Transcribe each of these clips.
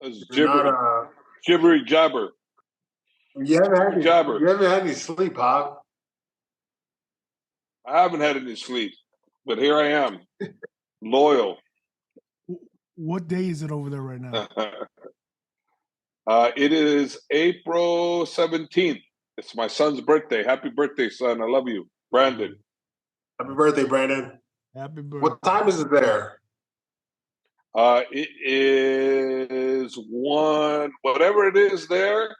It's You're not gibbery jabber. you haven't had any, Jabber. you haven't had any sleep, huh? I haven't had any sleep, but here I am, loyal. What day is it over there right now? It is April 17th. It's my son's birthday. Happy birthday, son. I love you. Brandon. Happy birthday, Brandon. Happy birthday. What time is it there? It is whatever it is there,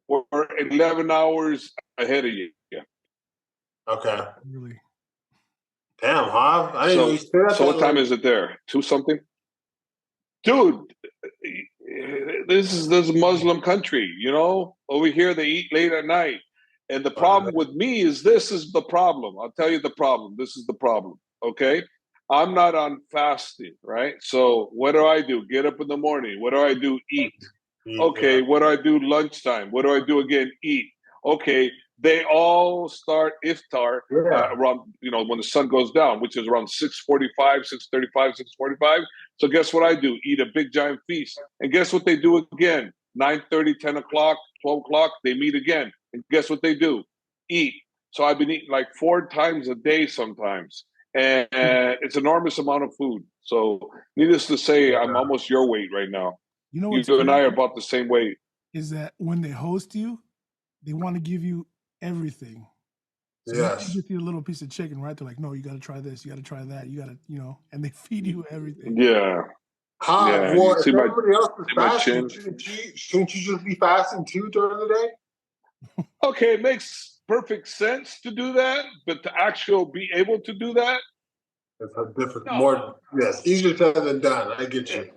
we're 11 hours ahead of you. Yeah. Okay. Really? Damn, huh? I didn't even say that. So what time is it there? 2 something? Dude, this is a Muslim country, you know? Over here, they eat late at night. And the problem with me is this is the problem. I'll tell you the problem. This is the problem, okay? I'm not on fasting, right? So what do? Get up in the morning. What do? Eat. Okay, what do? Lunchtime. What do again? Eat. Okay, they all start iftar around, when the sun goes down, which is around 6:45, 6:35, 6:45. So guess what I do? Eat a big giant feast. And guess what they do again? 9:30, 10 o'clock, 12 o'clock, they meet again. And guess what they do? Eat. So I've been eating like 4 times a day sometimes. And it's an enormous amount of food. So needless to say, I'm almost your weight right now. You know You and I are about the same weight. Is that when they host you, they want to give you everything. So yes. you just eat a little piece of chicken, right? They're like, no, you got to try this, you got to try that, you got to, and they feed you everything. Yeah. Huh? Well, if everybody else is fasting, shouldn't you just be fasting too during the day? Okay, it makes perfect sense to do that, but to actually be able to do that, it's a different, easier said than done. I get you.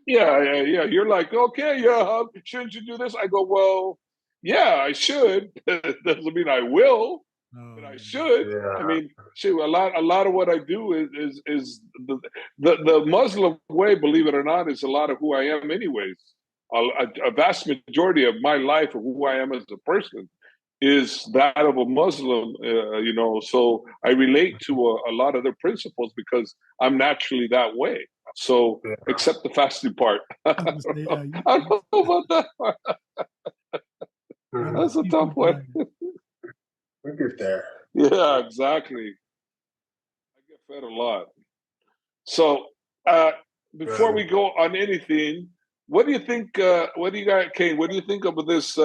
Yeah. You're like, okay, shouldn't you do this? I go, well, yeah, I should. Doesn't mean I will, but I should. Yeah. I mean, shoot, a lot of what I do is the Muslim way, believe it or not, is a lot of who I am, anyways. A vast majority of my life of who I am as a person is that of a Muslim, so I relate to a lot of their principles because I'm naturally that way. So, except the fasting part. I don't know about that part. That's a tough one. We get there. Yeah, exactly. I get fed a lot. So, before we go on anything, what do you think, what do you got, Kane, what do you think of this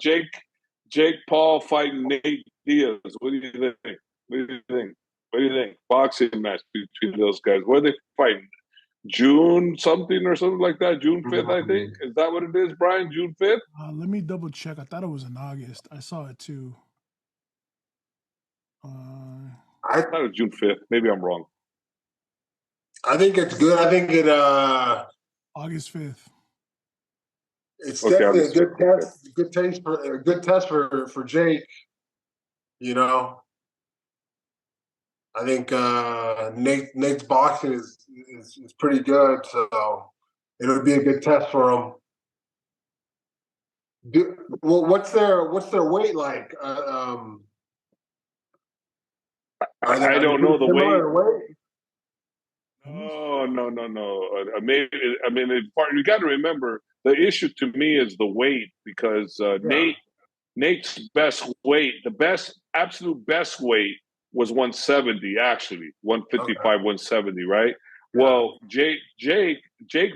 Jake Paul fighting Nate Diaz? What do you think? What do you think? Boxing match between those guys. What are they fighting? June something or something like that? June 5th, I think. Is that what it is, Brian? June 5th? Let me double check. I thought it was in August. I saw it too. I thought it was June 5th. Maybe I'm wrong. I think it's good. I think it August 5th. It's definitely a good test. Good test for Jake. I think Nate's boxing is pretty good, so it'll be a good test for him. What's their weight like? I don't know the weight. No. I mean, you got to remember the issue to me is the weight because Nate's best weight, absolute best weight was 170 actually, 155, 170, right? Yeah. Well, Jake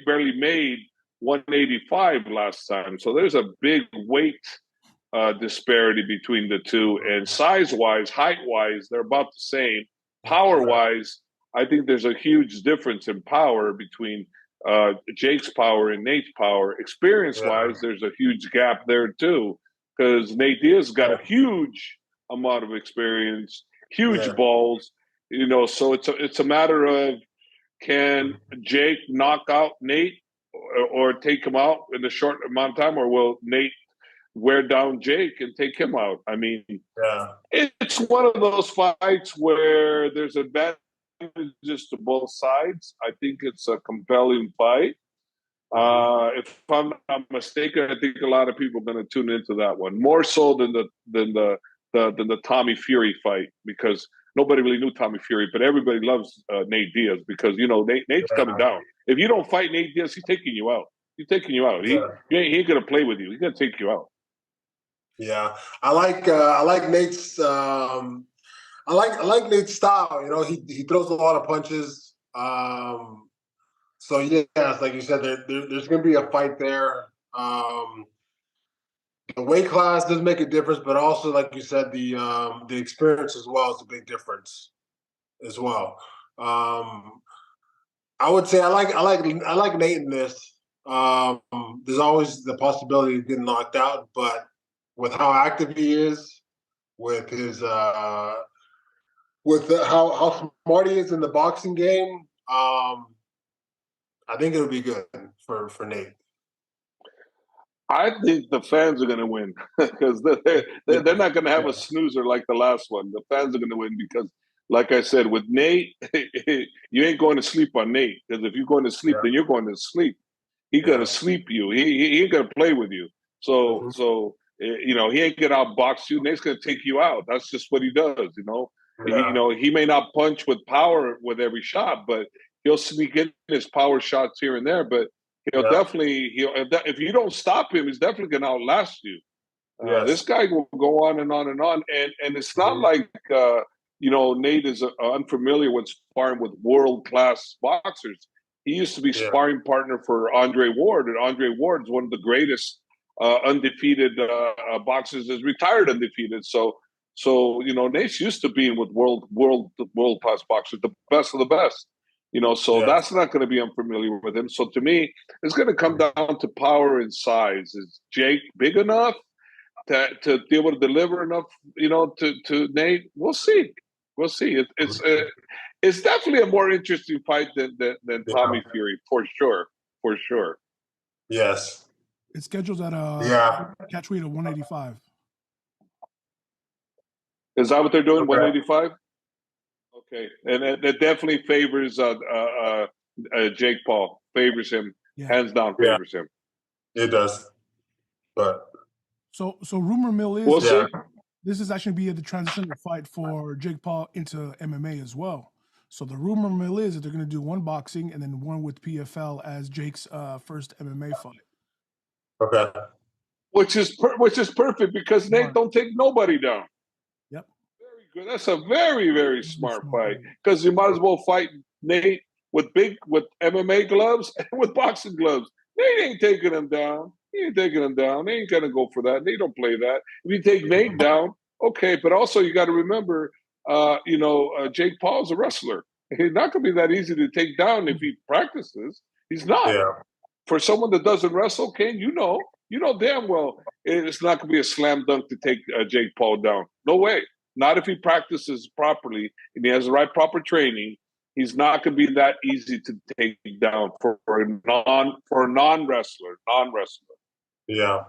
barely made 185 last time, so there's a big weight disparity between the two, and size-wise, height-wise, they're about the same. Power-wise, I think there's a huge difference in power between Jake's power and Nate's power. Experience-wise, there's a huge gap there too, because Nate Diaz got a huge amount of experience, huge balls, so it's a matter of, can Jake knock out Nate or take him out in a short amount of time, or will Nate wear down Jake and take him out? I mean, it's one of those fights where there's advantages to both sides. I think it's a compelling fight. If I'm not mistaken, I think a lot of people are going to tune into that one more so than the Tommy Fury fight, because nobody really knew Tommy Fury, but everybody loves Nate Diaz because Nate's coming down. If you don't fight Nate Diaz, he's taking you out. He's taking you out. Yeah. He ain't gonna play with you. He's gonna take you out. Yeah. I like Nate's I like Nate's style. You know, he throws a lot of punches. So yes, like you said, there's going to be a fight there. The weight class does make a difference, but also, like you said, the experience as well is a big difference as well. I would say I like Nate in this. There's always the possibility of getting knocked out, but with how active he is, with his how smart he is in the boxing game, I think it'll be good for Nate. I think the fans are going to win because they're not going to have a snoozer like the last one. The fans are going to win because, like I said, with Nate, you ain't going to sleep on Nate because if you're going to sleep, then you're going to sleep. He's going to sleep you. He ain't going to play with you. So he ain't going to outbox you. Nate's going to take you out. That's just what he does. He may not punch with power with every shot, but he'll sneak in his power shots here and there. But if you don't stop him, he's definitely going to outlast you. This guy will go on and on and on, and it's not like Nate is unfamiliar with sparring with world class boxers. He used to be sparring partner for Andre Ward, and Andre Ward is one of the greatest undefeated boxers. Is retired undefeated. So Nate's used to being with world class boxers, the best of the best. So that's not going to be unfamiliar with him. So to me, it's going to come down to power and size. Is Jake big enough to be able to deliver enough, to Nate? We'll see. We'll see. It's definitely a more interesting fight than Tommy Fury, for sure. For sure. Yes. It's scheduled at catch weight of 185. Is that what they're doing? 185? Okay, and it definitely favors Jake Paul. Favors him, hands down. Favors him. It does, but so rumor mill is this is actually be the transitional fight for Jake Paul into MMA as well. So the rumor mill is that they're going to do one boxing and then one with PFL as Jake's first MMA fight. Okay, which is perfect because Nate don't take nobody down. Yep. Good. That's a very, very smart fight because you might as well fight Nate with MMA gloves and with boxing gloves. Nate ain't taking him down. He ain't taking him down. They ain't gonna go for that. They don't play that. If you take Nate down, okay, but also you got to remember, Jake Paul's a wrestler. He's not gonna be that easy to take down if he practices. He's not. Yeah. For someone that doesn't wrestle, Kane, you know damn well it's not gonna be a slam dunk to take Jake Paul down. No way. Not if he practices properly and he has the right proper training. He's not going to be that easy to take down for a non-wrestler. Yeah.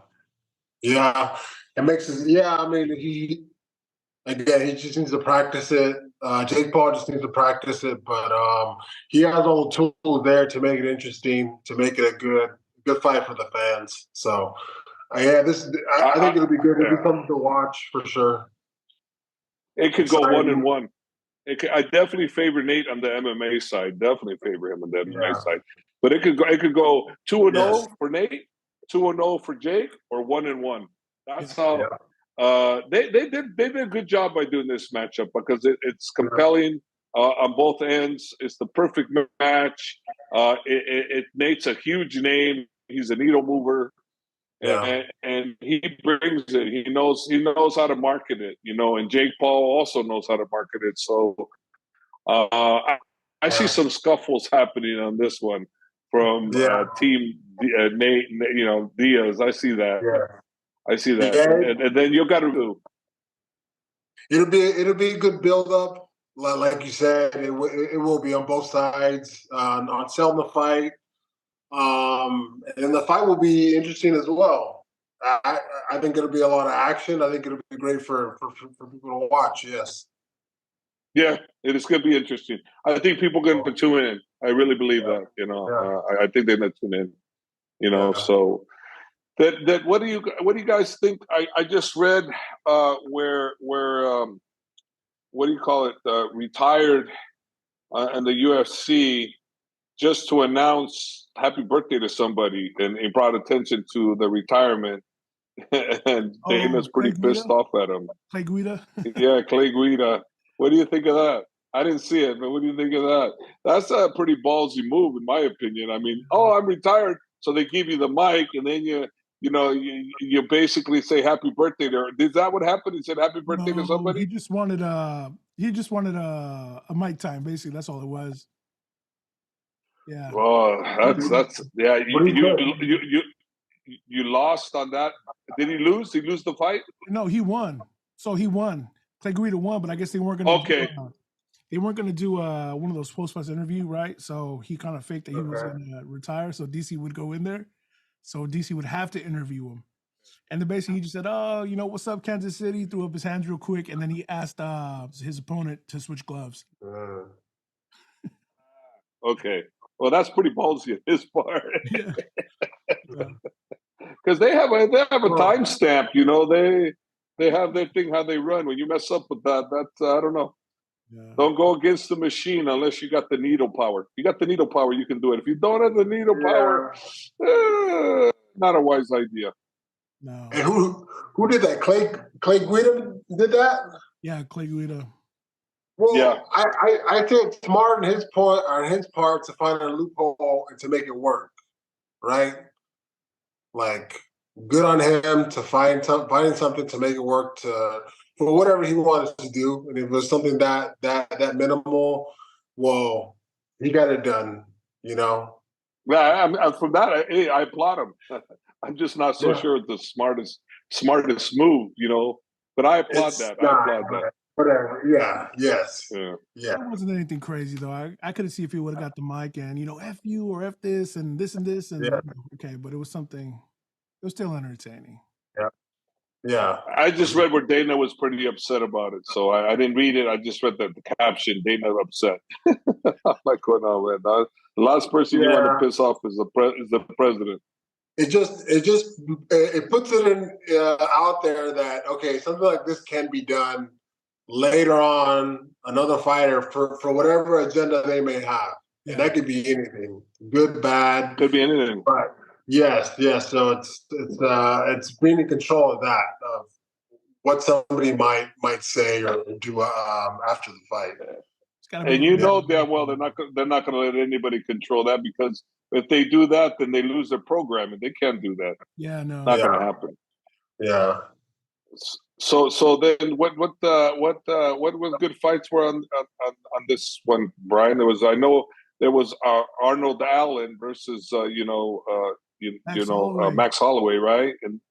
It makes it. Yeah, I mean, he just needs to practice it. Jake Paul just needs to practice it, but he has all the tools there to make it interesting, to make it a good fight for the fans. So, I think it'll be good. It'll be something to watch for sure. It could go 1-1. I definitely favor Nate on the MMA side. Definitely favor him on the MMA side. But it could go 2-0 for Nate, 2-0 for Jake, or 1-1. That's how they did a good job by doing this matchup because it's compelling on both ends. It's the perfect match. Nate's a huge name. He's a needle mover. And he brings it. He knows how to market it, and Jake Paul also knows how to market it. So I see some scuffles happening on this one from Team Nate, Diaz. I see that. I see that. And then you got to do. It'll be a good build up, like you said. It will be on both sides on selling the fight. And the fight will be interesting as well. I think it'll be a lot of action. I think it'll be great for people to watch. Yes. Yeah, it is going to be interesting. I think people are going to tune in. I really believe that. I think they're going to tune in. So that what do you guys think? I just read where what do you call it? Retired in the UFC just to announce happy birthday to somebody, and he brought attention to the retirement, and Dana's pretty pissed off at him. Clay Guida? Yeah, Clay Guida. What do you think of that? I didn't see it, but what do you think of that? That's a pretty ballsy move, in my opinion. I mean, I'm retired, so they give you the mic, and then you basically say happy birthday to her. Is that what happened? He said happy birthday to somebody? He just wanted a mic time, basically. That's all it was. Yeah. Oh, that's yeah. You lost on that. Did he lose? Did he lose the fight? No, he won. So he won. Clay Guida won, but I guess they weren't going to. They weren't going to do one of those post-fight interview, right? So he kind of faked that he was going to retire, so DC would go in there. So DC would have to interview him. And then basically he just said, "Oh, what's up, Kansas City?" Threw up his hands real quick, and then he asked his opponent to switch gloves. Okay. Well, that's pretty ballsy on his part. Yeah. Because they have a timestamp, they have their thing how they run. When you mess up with that, that's I don't know. Yeah. Don't go against the machine unless you got the needle power. If you got the needle power, you can do it. If you don't have the needle power, not a wise idea. No. And who did that? Clay Guida did that? Yeah, Clay Guida. Well, yeah. I think it's smart on his part to find a loophole and to make it work, right? Like, good on him to finding something to make it work for whatever he wanted to do. And if it was something that minimal, well, he got it done, Yeah, from that, I applaud him. I'm just not so sure it's the smartest move, But I applaud that. I applaud that. Whatever. Yeah. Yes. Yeah. It wasn't anything crazy though. I couldn't see if he would have got the mic and F you or F this and this and this and okay, but it was something. It was still entertaining. Yeah. Yeah. I just read where Dana was pretty upset about it, so I didn't read it. I just read the caption. Dana upset. I'm like, going on, man. The last person you want to piss off is the president. It puts it in out there that something like this can be done later on, another fighter for whatever agenda they may have. Yeah. And that could be anything, good, bad. Could be anything. Right. Yes. So it's being in control of that, of what somebody might say or do after the fight. And damn well they're not going to let anybody control that, because if they do that, then they lose their programming. They can't do that. Yeah, no, not going to happen. Yeah. So then what was good fights were on this one, Brian? There was Arnold Allen versus Max Holloway, right? And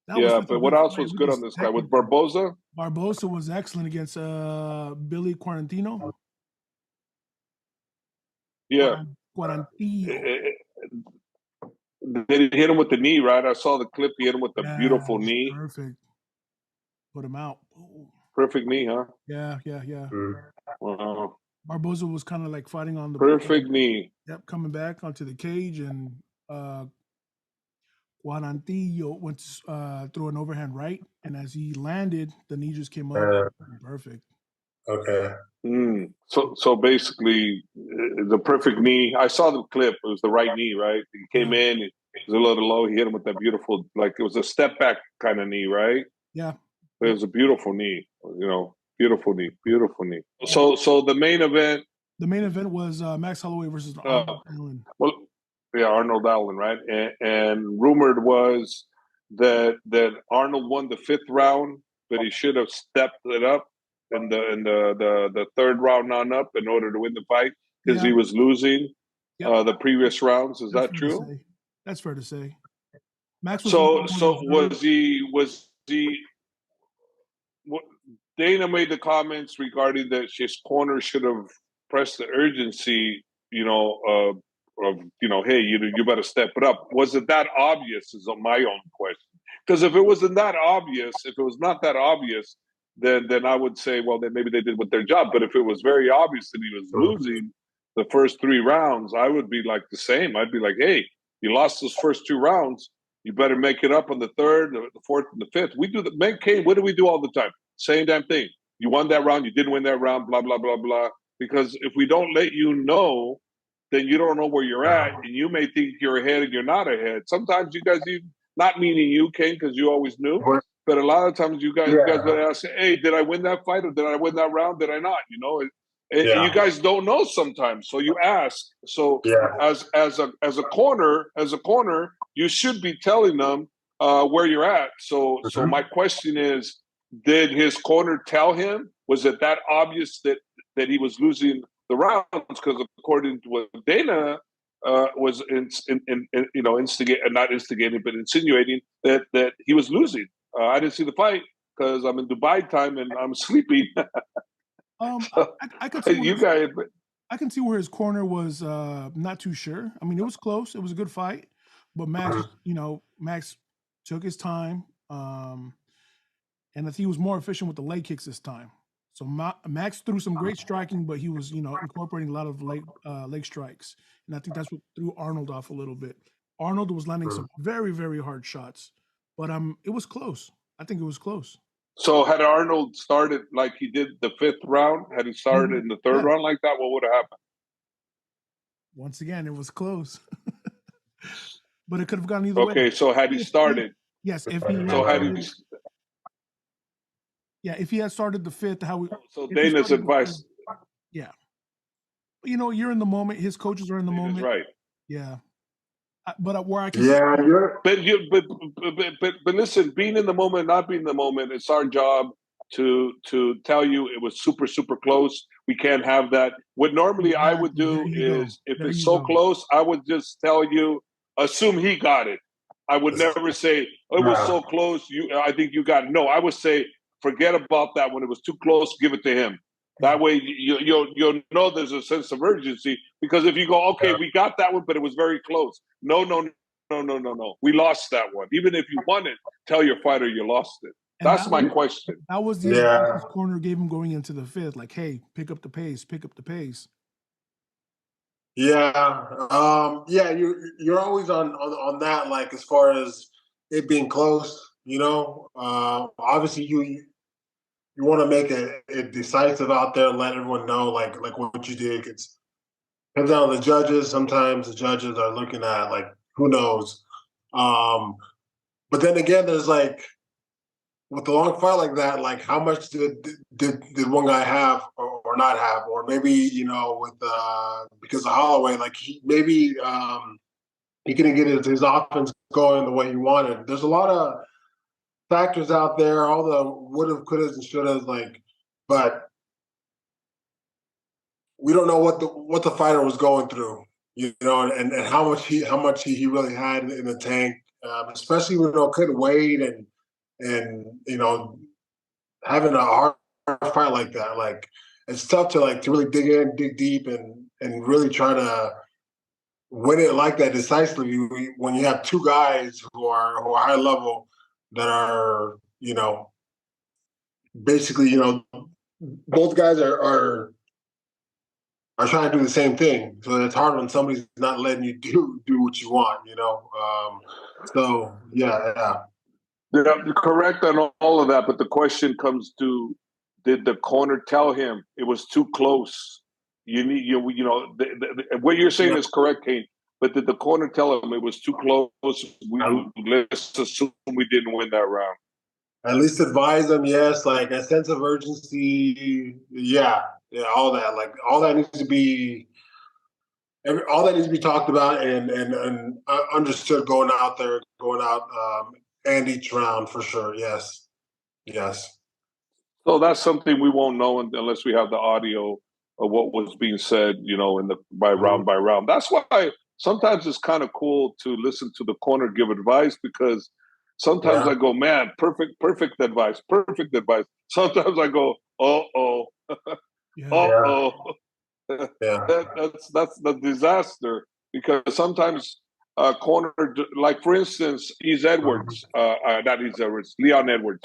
but what else was good on this guy? With Barboza? Barboza was excellent against Billy Quarantino. Yeah. Quarantino. They hit him with the knee, right? I saw the clip. He hit him with the beautiful knee. Perfect. Put him out. Ooh. Perfect knee, huh? Yeah. Wow. Barboza was kind of like fighting on the perfect knee. Yep, coming back onto the cage, and Quarantillo went to throw an overhand right, and as he landed, the knee just came up. Perfect. Okay. So basically, the perfect knee. I saw the clip. It was the right knee, right? He came in. It was a little low. He hit him with that beautiful, like it was a step back kind of knee, right? Yeah. It was a beautiful knee. Beautiful knee. So the main event. The main event was Max Holloway versus Arnold Allen. Well, yeah, Arnold Allen, right? And rumored was that Arnold won the 5th round, but he should have stepped it up in the 3rd round on up in order to win the fight, because he was losing the previous rounds. Is that true? That's fair to say. Max was was he? Dana made the comments regarding that his corner should have pressed the urgency, of hey, you better step it up. Was it that obvious? Is my own question. Because if it wasn't that obvious, if it was not that obvious, then I would say, well, then maybe they did with their job. But if it was very obvious that he was losing the first 3 rounds, I would be like the same. I'd be like, hey, you lost those first 2 rounds. You better make it up on the 3rd, the 4th, and the 5th. We do the man Kane. What do we do all the time? Same damn thing. You won that round. You didn't win that round. Blah blah blah blah. Because if we don't let you know then you don't know where you're at, and you may think you're ahead and you're not ahead. Sometimes you guys, even, not meaning you, Kane, because you always knew, but a lot of times you guys would ask, hey, did I win that fight or did I win that round? Did I not? You know, and you guys don't know sometimes, so you ask. So as a corner, you should be telling them where you're at. So my question is, did his corner tell him? Was it that obvious that he was losing the rounds? Because according to what Dana was not instigating, but insinuating that he was losing. I didn't see the fight because I'm in Dubai time and I'm sleeping. I could see I can see where his corner was not too sure. I mean, it was close. It was a good fight, but Max took his time, and I think he was more efficient with the leg kicks this time. So Max threw some great striking, but he was, incorporating a lot of leg strikes, and I think that's what threw Arnold off a little bit. Arnold was landing some very, very hard shots, but it was close. I think it was close. So had Arnold started like he did the 5th round, had he started in the 3rd round like that, what would have happened? Once again, it was close, but it could have gone either way. Okay, so had he started? Yes, if he had. So had he? Yeah, if he had started the 5th, So Dana's advice. Yeah, you're in the moment. His coaches are in the Dana's moment. right. Yeah, but where I can. Yeah, but listen, being in the moment, not being in the moment, it's our job to tell you it was super, super close. We can't have that. What normally I would do is, if it's so close, I would just tell you, assume he got it. I would never say, it was so close, I think you got it. No, I would say, forget about that. When it was too close, give it to him. That way you'll know there's a sense of urgency, because if you go, okay, we got that one, but it was very close. No. We lost that one. Even if you won it, tell your fighter you lost it. And that's my question. That was the advice his corner gave him going into the 5th. Like, hey, pick up the pace. Yeah. You're always on that, like, as far as it being close, obviously you want to make it decisive out there and let everyone know like what you did. It comes down to the judges. Sometimes the judges are looking at, like, who knows. But then again, there's like, with a long fight like that, like, how much did one guy have or not have? Or maybe, with because of Holloway, like, he couldn't get his offense going the way he wanted. There's a lot of factors out there, all the would've, could've, and should've, like, but we don't know what the fighter was going through, and how much he really had in the tank, especially when couldn't wait and having a hard fight like that. Like, it's tough to really dig deep and really try to win it like that decisively when you have two guys who are high level that are, basically, both guys are trying to do the same thing. So it's hard when somebody's not letting you do what you want, So yeah. You're correct on all of that, but the question comes to: did the corner tell him it was too close? What you're saying is correct, Kane. But did the corner tell him it was too close? Let's assume we didn't win that round. At least advise them, yes. Like, a sense of urgency, yeah, all that. Like, all that needs to be talked about and understood going out, and each round, for sure. Yes. So that's something we won't know unless we have the audio of what was being said, by round. That's why sometimes it's kind of cool to listen to the corner give advice, because sometimes I go, man, perfect advice. Sometimes I go, uh-oh. That's the disaster, because sometimes corner, like, for instance, Leon Edwards,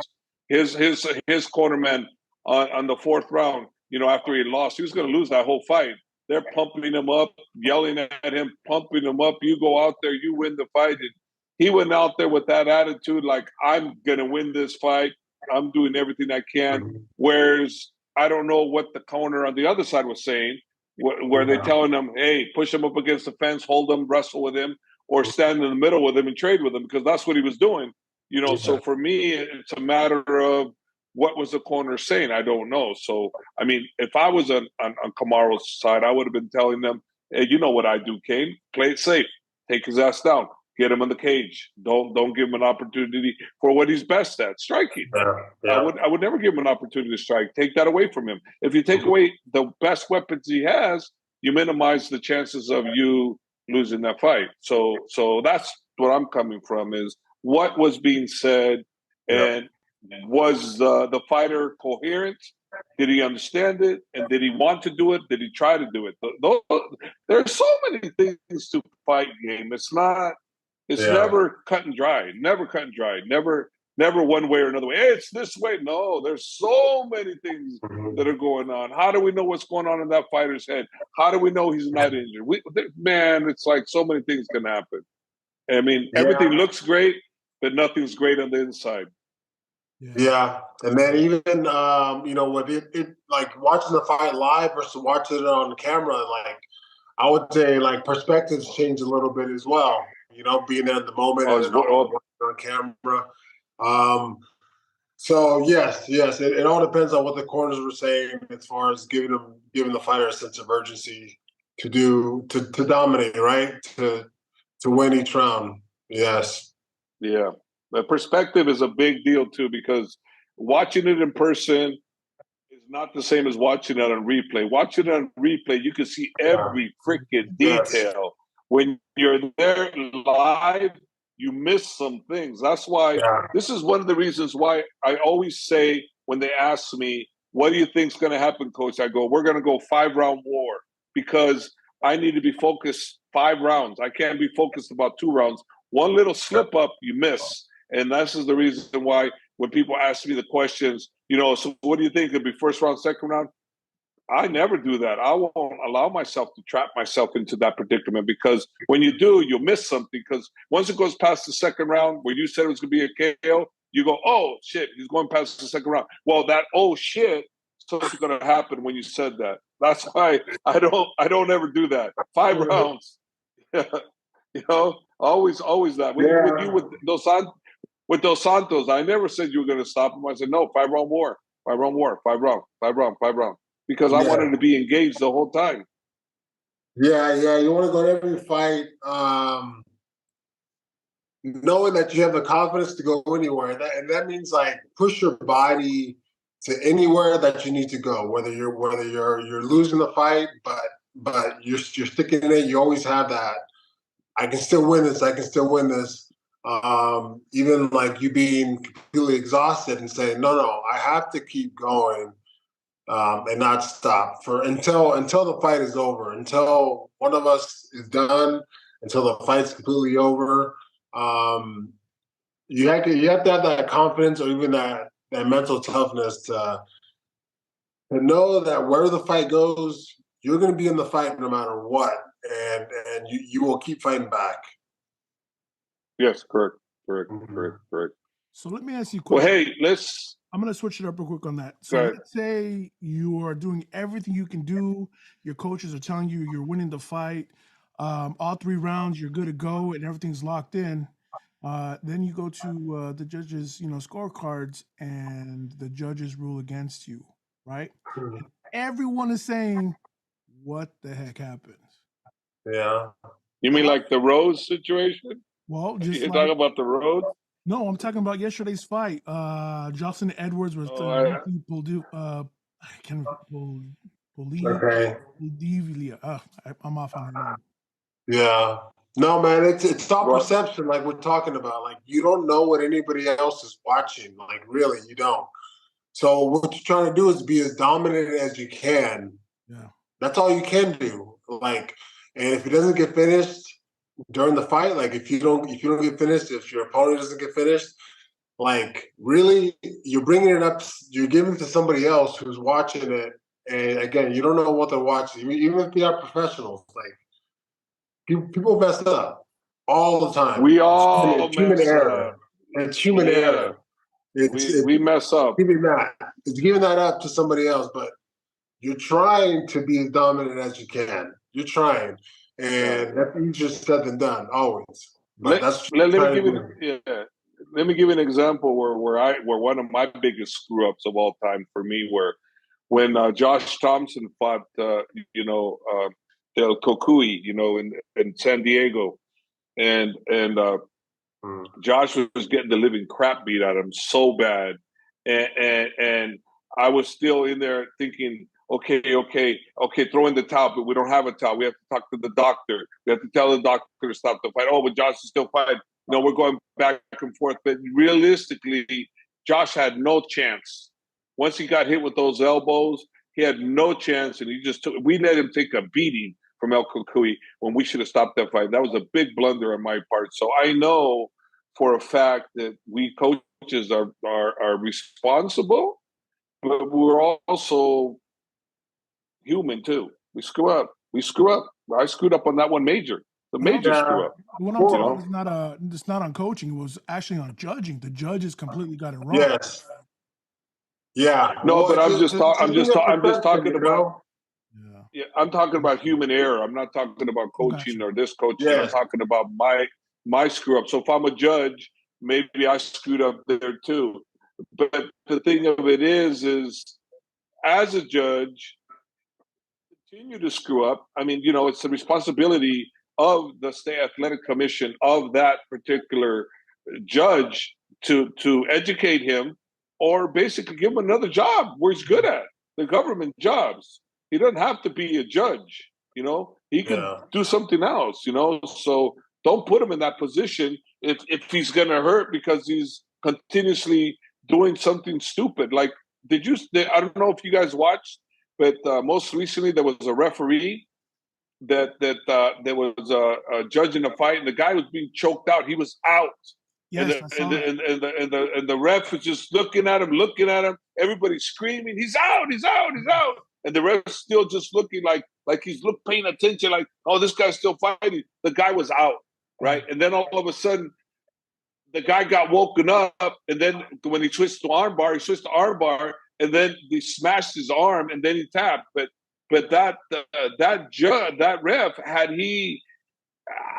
his cornerman on the 4th round, after he lost, he was going to lose that whole fight. They're pumping him up, yelling at him, pumping him up. You go out there, you win the fight. And he went out there with that attitude, like, I'm going to win this fight. I'm doing everything I can. Whereas I don't know what the corner on the other side was saying, where they're telling them, hey, push him up against the fence, hold him, wrestle with him, or stand in the middle with him and trade with him, because that's what he was doing. So for me, it's a matter of what was the corner saying? I don't know. So, I mean, if I was on Kamaru's side, I would have been telling them, hey, you know what I do, Kane? Play it safe. Take his ass down. Get him in the cage. Don't give him an opportunity for what he's best at, striking. I would never give him an opportunity to strike. Take that away from him. If you take away the best weapons he has, you minimize the chances of you losing that fight. So that's what I'm coming from, is what was being said, and was the fighter coherent? Did he understand it? And did he want to do it? Did he try to do it? There's so many things to fight game. It's never cut and dry. Never cut and dry. Never one way or another way. Hey, it's this way. No, there's so many things that are going on. How do we know what's going on in that fighter's head? How do we know he's not injured? Man, it's like so many things can happen. I mean, everything looks great, but nothing's great on the inside. Yeah, and then even with it like watching the fight live versus watching it on camera, like I would say like perspectives change a little bit as well. Being there in the moment and watching on camera. So yes, it all depends on what the corners were saying as far as giving the fighter a sense of urgency to dominate, right? To win each round. Yes. Yeah. The perspective is a big deal too, because watching it in person is not the same as watching it on replay. Watching it on replay, you can see every freaking detail. When you're there live, you miss some things. That's why this is one of the reasons why I always say, when they ask me, what do you think's going to happen, coach? I go, we're going to go 5-round war, because I need to be focused 5 rounds. I can't be focused about 2 rounds. One little slip up, you miss. And this is the reason why when people ask me the questions, so what do you think? It'll be first round, second round? I never do that. I won't allow myself to trap myself into that predicament, because when you do, you'll miss something. Because once it goes past the second round, where you said it was going to be a KO, you go, oh, shit, he's going past the second round. Well, that, oh, shit, something's going to happen when you said that. That's why I don't ever do that. 5 rounds. Always that. With Dos Santos, I never said you were going to stop him. I said, no, 5-round war, 5-round war, 5 round. Because I wanted to be engaged the whole time. Yeah. You want to go to every fight knowing that you have the confidence to go anywhere. And that means like push your body to anywhere that you need to go, whether you're losing the fight, but you're sticking in it. You always have that. I can still win this. Even like you being completely exhausted and saying, no, I have to keep going and not stop until the fight is over, until one of us is done, until the fight's completely over. You have to have that confidence, or even that mental toughness to know that where the fight goes, you're going to be in the fight no matter what, and you will keep fighting back. Yes, correct. So let me ask you a question. Well, hey, I'm going to switch it up real quick on that. So let's say you are doing everything you can do. Your coaches are telling you you're winning the fight. All 3 rounds, you're good to go, and everything's locked in. Then you go to the judges, scorecards, and the judges rule against you, right? And everyone is saying, what the heck happened? Yeah. You mean like the Rose situation? Well, just you're talking about the Rose? No, I'm talking about yesterday's fight. Jocelyn Edwards was I can't believe. Okay. I'm off on her name. Yeah. No, man, it's all perception, like we're talking about. Like, you don't know what anybody else is watching. Like, really, you don't. So what you're trying to do is be as dominant as you can. Yeah. That's all you can do. Like, and if it doesn't get finished during the fight, like if you don't get finished, if your opponent doesn't get finished, like really, you're bringing it up, you're giving it to somebody else who's watching it. And again, you don't know what they're watching. Even if they are professionals, like people mess up all the time. We all it's human error. It's human error. We mess up. It's giving that up to somebody else, but you're trying to be as dominant as you can. You're trying, and that's easier said than done, always. But let me give you let me give you an example where one of my biggest screw ups of all time for me were when Josh Thompson fought Del Kokui, in San Diego, and Josh was getting the living crap beat out of him so bad, and I was still in there thinking, okay, throw in the towel, but we don't have a towel. We have to talk to the doctor. We have to tell the doctor to stop the fight. Oh, but Josh is still fighting. We're going back and forth. But realistically, Josh had no chance. Once he got hit with those elbows, he had no chance, and we let him take a beating from El Kukui when we should have stopped that fight. That was a big blunder on my part. So I know for a fact that we coaches are responsible, but we're also human too. We screw up. I screwed up on that one major. The major screw up. What I'm talking about is it's not on coaching. It was actually on judging. The judges completely got it wrong. Yes. Yeah. No, but I'm just talking about. Yeah, I'm talking about human error. I'm not talking about coaching or this coaching. I'm talking about my screw up. So if I'm a judge, maybe I screwed up there too. But the thing of it is as a judge, continue to screw up. I mean, it's the responsibility of the State Athletic Commission of that particular judge to educate him, or basically give him another job where he's good at, the government jobs. He doesn't have to be a judge, he can do something else, so don't put him in that position if he's going to hurt because he's continuously doing something stupid. Like, I don't know if you guys watched, but most recently there was a referee that there was a judge in a fight, and the guy was being choked out. He was out. Yes, and the ref was just looking at him. Everybody's screaming, "He's out! He's out! He's out!" And the ref's still just looking like he's paying attention, like, "Oh, this guy's still fighting." The guy was out, right? And then all of a sudden, the guy got woken up, and then when he switched to armbar, and then he smashed his arm, and then he tapped. But that ref, had he,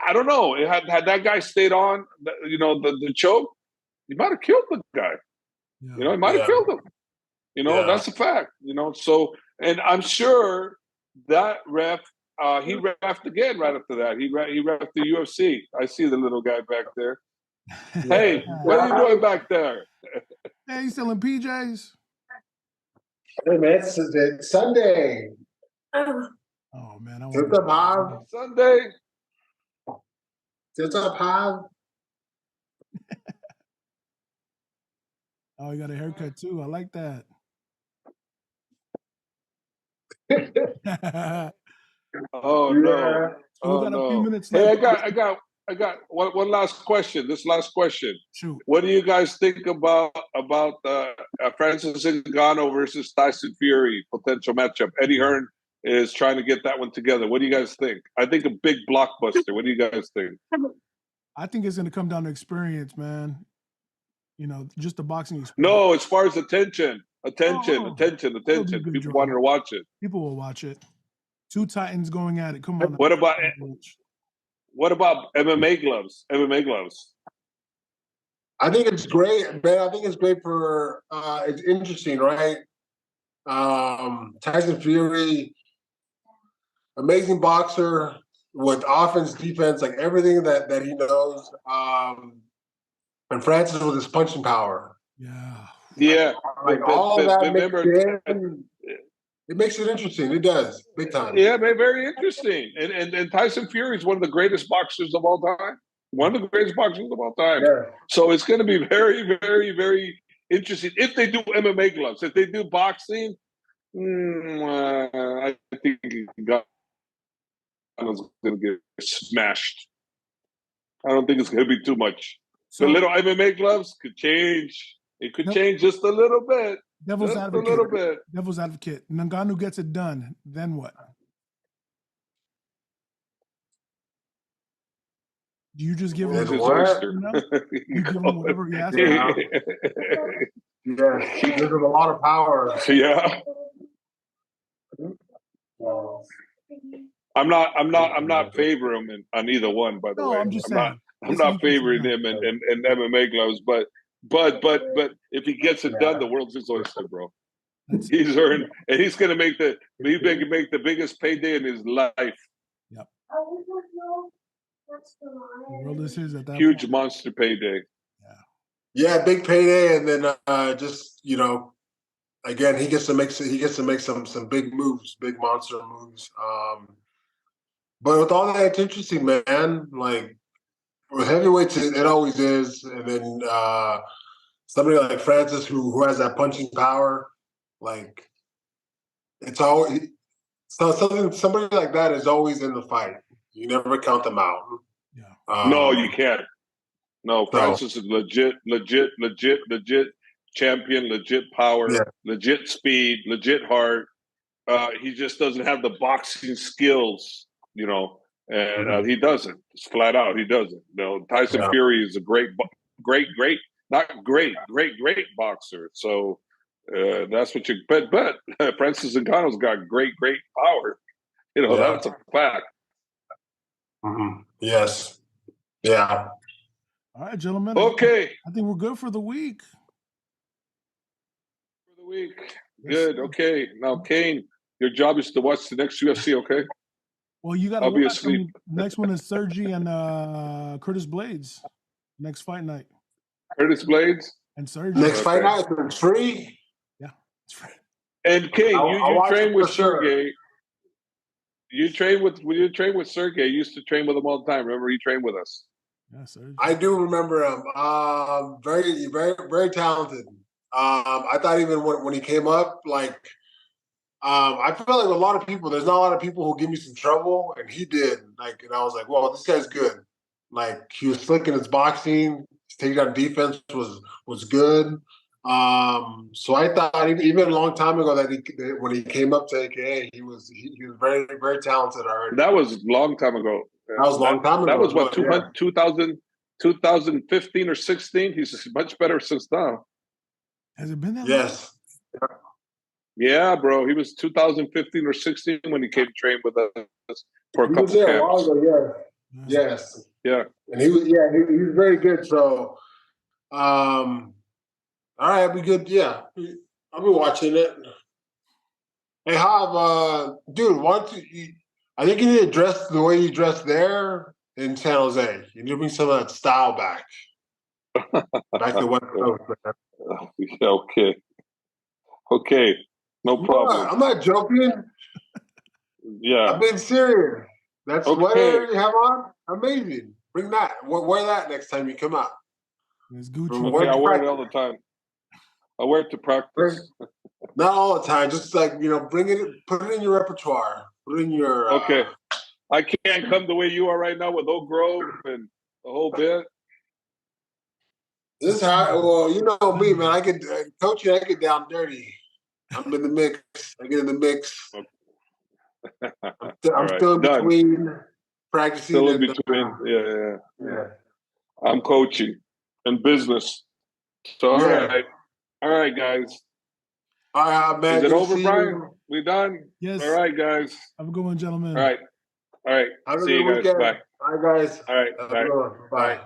I don't know, had that guy stayed on, the choke, he might have killed the guy. Yeah. He might have killed him. That's a fact. So, and I'm sure that ref, he refed again right after that. He refed the UFC. I see the little guy back there. Hey, what are you doing back there? Hey, you selling PJs? Hey, man, it's Sunday. Oh, man. What's up, Hob? Sunday. What's up, Hob? Oh, you got a haircut, too. I like that. Oh, no. So we got a few minutes left. Hey, I got one last question. This last question. Shoot. What do you guys think about Francis Ngannou versus Tyson Fury potential matchup? Eddie Hearn is trying to get that one together. What do you guys think? I think a big blockbuster. What do you guys think? I think it's going to come down to experience, man. Just the boxing experience. No, as far as attention. People wanted to watch it. People will watch it. Two Titans going at it. Come on. What about MMA gloves? I think it's great, man. I think it's great for it's interesting, right? Tyson Fury, amazing boxer with offense, defense, like everything that he knows. And Francis with his punching power. Yeah. All that it makes it interesting. It does, big time. Yeah, very interesting. And Tyson Fury is one of the greatest boxers of all time. Yeah. So it's going to be very, very, very interesting if they do MMA gloves. If they do boxing, I think Nganou's going to get smashed. I don't think it's going to be too much. So, the little MMA gloves could change. It could change just a little bit. Devil's advocate. Devil's advocate. Ngannou gets it done. Then what? Do you just give him You give him whatever he asks for? Yeah, there's a lot of power. Yeah. I'm not favoring him on either one. By the way, I'm just saying. I'm not favoring him in MMA gloves, but if he gets it done, the world's his oyster, bro. He's earned, and he's going to make the biggest payday in his life. Yep. The world is his at that huge point. Monster payday. Yeah, big payday, and then just again, he gets to make some big moves, big monster moves. But with all that, it's interesting, man. Like with heavyweights, it always is, and then somebody like Francis, who has that punching power, like it's always somebody like that is always in the fight. You never count them out. Yeah. No, you can't. No, Francis is legit champion, legit power, legit speed, legit heart. He just doesn't have the boxing skills, and he doesn't. It's flat out, he doesn't. Tyson Fury is a great boxer. So that's what you. But Francis Ngannou's got great power. That's a fact. Mm-hmm. Yes. Yeah. All right, gentlemen. Okay. I think we're good for the week. Good. Okay. Now, Kane, your job is to watch the next UFC, okay? Well, you got to I'll be asleep. Next one is Sergi and Curtis Blades. Next fight night. Curtis Blades? And Sergi. Next fight night, it's free? Yeah, it's free. And Kane, you train with Sergey. You train with Sergey. You used to train with him all the time. Remember, he trained with us. Yeah, Sergey. I do remember him. Very, very, very talented. I thought even when he came up, like, I feel like a lot of people, there's not a lot of people who give me some trouble, and he did. Like, and I was like, well, this guy's good. Like, he was slick in his boxing. His takedown defense was good. So I thought even a long time ago that when he came up to AKA, he was very, very talented already. That was a long time ago. That was a long time ago. That was what, 2015 or 16? He's much better since now. Has it been that long? Yes. Yeah, bro. He was 2015 or 16 when he came to train with us for a couple camps. A while ago, yeah. Yes. Yeah. And he was very good. So, all right, I'll be good. Yeah, I'll be watching it. Hey, Hav, dude, I think you need to dress the way you dressed there in San Jose. You need to bring some of that style back. Back to West Coast, man. Okay. No problem. I'm not joking. Yeah. I'm being serious. That sweater you have on, amazing. Bring that. Wear that next time you come out. It's Gucci. Okay, I wear it all the time. I wear it to practice. Not all the time. Just like, bring it, put it in your repertoire. Put it in your. Okay. I can't come the way you are right now with Oak Grove and the whole bit. This is how. Well, you know me, man. I get coaching. I get down dirty. I'm in the mix. I get in the mix. I'm still in between practicing. Still in between. Yeah. I'm coaching and business. So all right, guys. All right, man. Is it over, Brian? We done? Yes. All right, guys. Have a good one, gentlemen. All right. Have See you guys. Weekend. Bye. Bye, guys. All right. Bye. Bye.